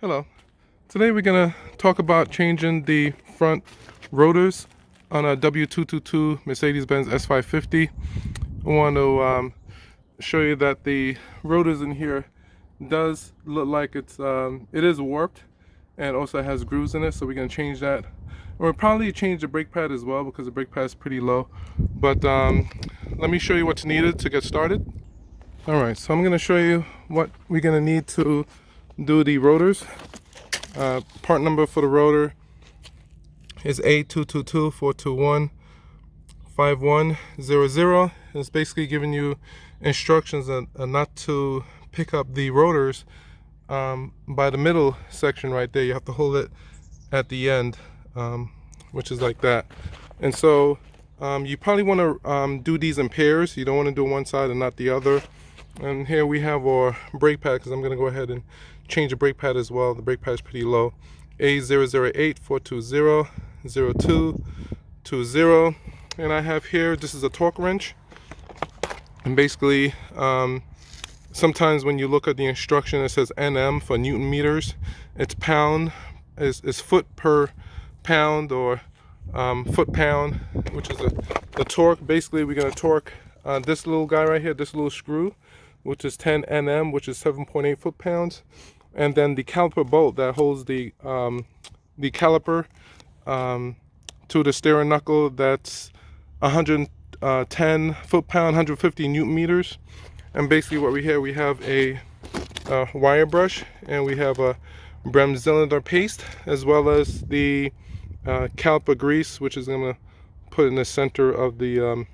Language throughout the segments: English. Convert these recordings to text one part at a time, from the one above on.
Hello. Today we're going to talk about changing the front rotors on a W222 Mercedes-Benz S550. I want to show you that the rotors in here does look like it is warped and also has grooves in it, so we're going to change that. We'll probably change the brake pad as well because the brake pad is pretty low. But let me show you what's needed to get started. Alright, so I'm going to show you what we're going to need to do the rotors. Part number for the rotor is A222-421-5100. It's basically giving you instructions on not to pick up the rotors by the middle section right there. You have to hold it at the end, which is like that. And so you probably want to do these in pairs. You don't want to do one side and not the other. And here we have our brake pad, because I'm going to go ahead and change the brake pad as well. The brake pad is pretty low. A008-420-0220. And I have here, this is a torque wrench. And basically, sometimes when you look at the instruction, it says NM for Newton meters. It's pound, is foot per pound, or foot pound, which is the torque. Basically, we're going to torque this little guy right here, this little screw, which is 10 Nm, which is 7.8 foot-pounds, and then the caliper bolt that holds the caliper to the steering knuckle, that's 110 foot-pound, 150 Newton meters. And basically what we have a wire brush, and we have a Brem cylinder paste, as well as the caliper grease, which is going to put in the center of the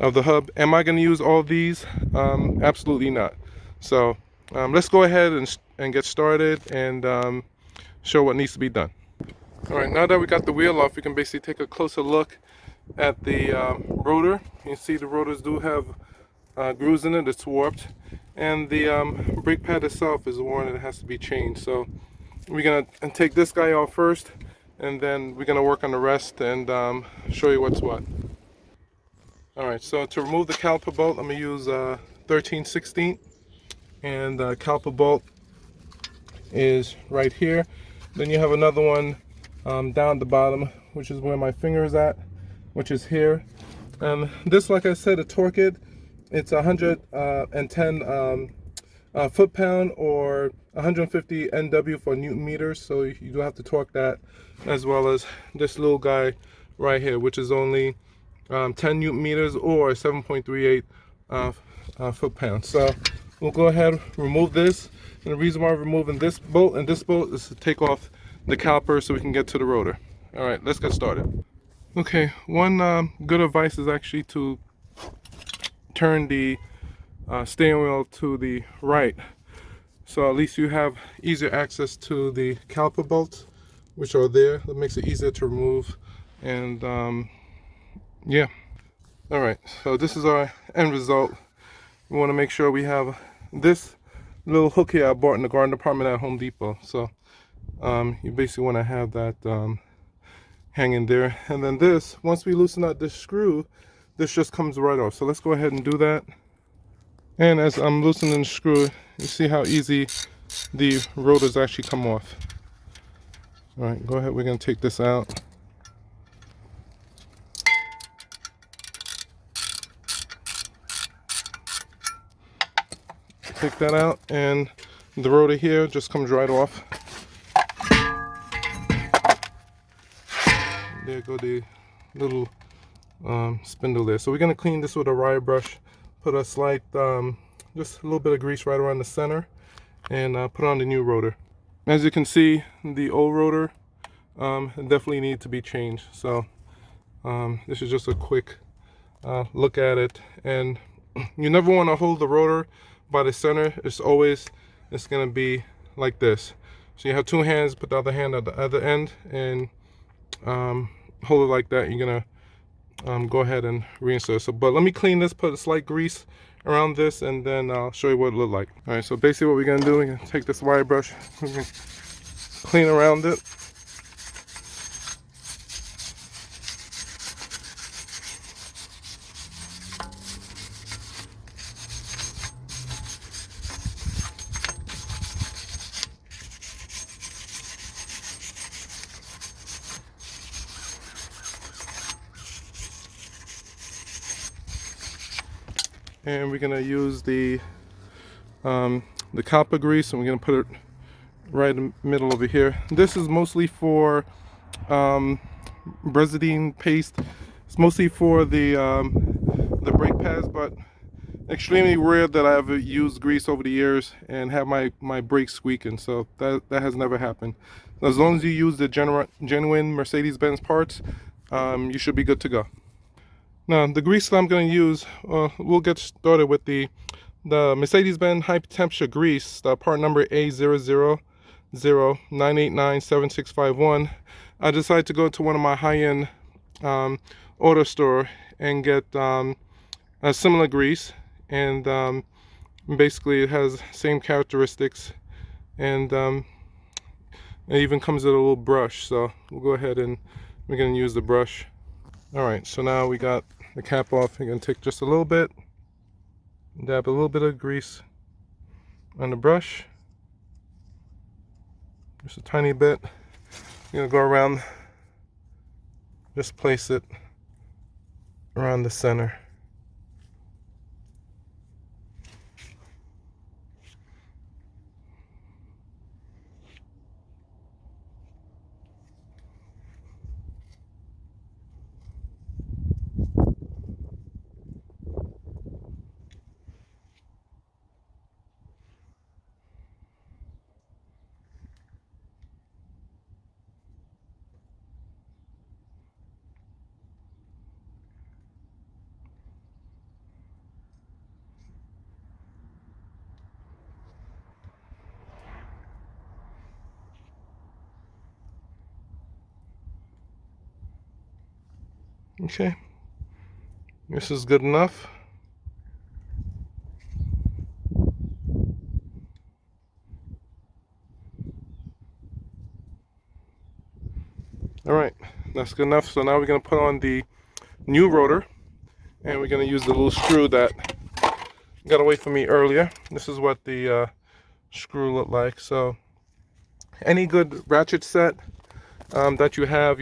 hub. Am I going to use all these? Absolutely not. So let's go ahead and get started and show what needs to be done. All right, now that we got the wheel off, we can basically take a closer look at the rotor. You can see the rotors do have grooves in it. It's warped, and the brake pad itself is worn and it has to be changed. So we're going to take this guy off first, and then we're going to work on the rest and show you what's what. Alright, so to remove the caliper bolt, I'm going to use 13/16, and the caliper bolt is right here. Then you have another one down the bottom, which is where my finger is at, which is here. And this, like I said, to torque it, it's 110 foot-pound or 150 Nw for Newton meters, so you do have to torque that, as well as this little guy right here, which is only 10 Newton meters or 7.38 foot-pounds. So we'll go ahead, remove this, and the reason why we're removing this bolt and this bolt is to take off the caliper so we can get to the rotor. All right, let's get started. Okay, one good advice is actually to turn the steering wheel to the right, so at least you have easier access to the caliper bolts, which are there. That makes it easier to remove. And yeah. All right, so this is our end result. We want to make sure we have this little hook here I bought in the garden department at Home Depot. So you basically want to have that hanging there. And then this, once we loosen out this screw, this just comes right off. So let's go ahead and do that. And as I'm loosening the screw, you see how easy the rotors actually come off. All right, go ahead, we're going to take this out. Take that out, and the rotor here just comes right off. There go the little spindle there. So we're going to clean this with a wire brush, put a slight just a little bit of grease right around the center, and put on the new rotor. As you can see, the old rotor definitely needs to be changed. So this is just a quick look at it. And you never want to hold the rotor by the center. It's going to be like this. So you have two hands, put the other hand at the other end, and hold it like that. You're gonna go ahead and reinsert. So, but let me clean this, put a slight grease around this, and then I'll show you what it looked like. All right, so basically what we're gonna do, we're gonna take this wire brush, we're gonna clean around it. and we're gonna use the Caliper grease, and we're gonna put it right in the middle over here. This is mostly for Brezidine paste. It's mostly for the brake pads, but extremely rare that I ever used grease over the years and have my brakes squeaking. So that has never happened. As long as you use the genuine Mercedes-Benz parts, you should be good to go. Now the grease that I'm going to use, we'll get started with the Mercedes-Benz high temperature grease, part number A000989761. I decided to go to one of my high-end auto store and get a similar grease, and basically it has same characteristics, and it even comes with a little brush. So we'll go ahead and we're going to use the brush. Alright, so now we got the cap off. We're going to take just a little bit, dab a little bit of grease on the brush, just a tiny bit. We're going to go around, just place it around the center. Okay, this is good enough. Alright, that's good enough. So now we're going to put on the new rotor, and we're going to use the little screw that got away from me earlier. This is what the screw looked like. So any good ratchet set that you have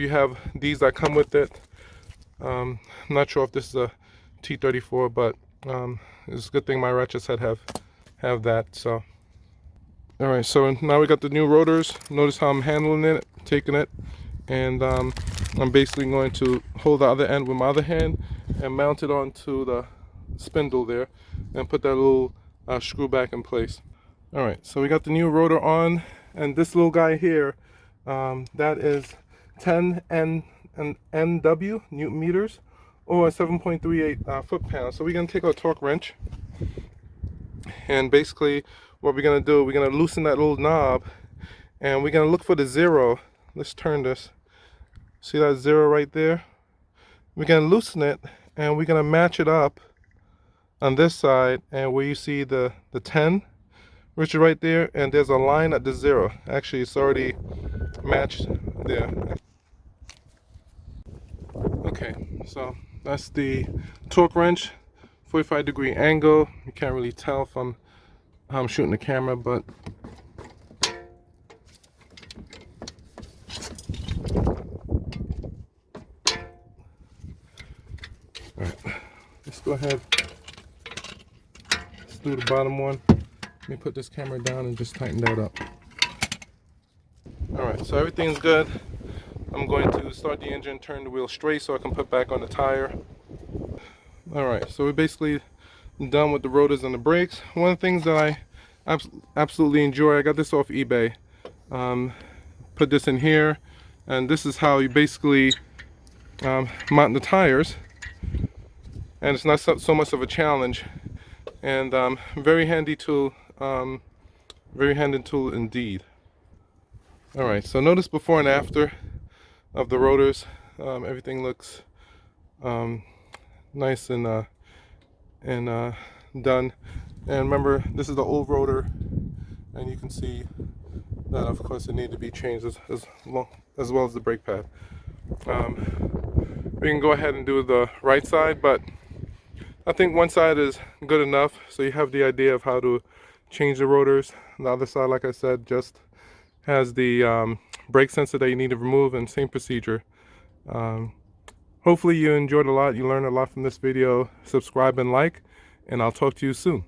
these that come with it. I'm not sure if this is a T34, but it's a good thing my ratchet set have that. So alright, so now we got the new rotors. Notice how I'm handling it, taking it, and I'm basically going to hold the other end with my other hand and mount it onto the spindle there and put that little screw back in place. Alright, so we got the new rotor on, and this little guy here, that is 10 NW Newton meters, or 7.38 foot-pounds. So we're going to take our torque wrench, and basically what we're going to do, we're going to loosen that little knob, and we're going to look for the zero. Let's turn this. See that zero right there? We're going to loosen it, and we're going to match it up on this side, and where you see the 10, which is right there, and there's a line at the zero. Actually, it's already matched there. Okay, so that's the torque wrench, 45-degree angle. You can't really tell if I'm shooting the camera, but alright, let's go ahead. Let's do the bottom one. Let me put this camera down and just tighten that up. Alright, so everything's good. I'm going to start the engine, turn the wheel straight so I can put back on the tire. Alright, so we're basically done with the rotors and the brakes. One of the things that I absolutely enjoy, I got this off eBay. Put this in here, and this is how you basically mount the tires. And it's not so much of a challenge. And very handy tool, very handy tool indeed. Alright, so notice before and after of the rotors. Everything looks nice and done. And remember, this is the old rotor, and you can see that of course it needs to be changed as well as the brake pad. We can go ahead and do the right side, but I think one side is good enough, so you have the idea of how to change the rotors. The other side, like I said, just has the brake sensor that you need to remove, and same procedure. Hopefully you enjoyed a lot, you learned a lot from this video. Subscribe and like, and I'll talk to you soon.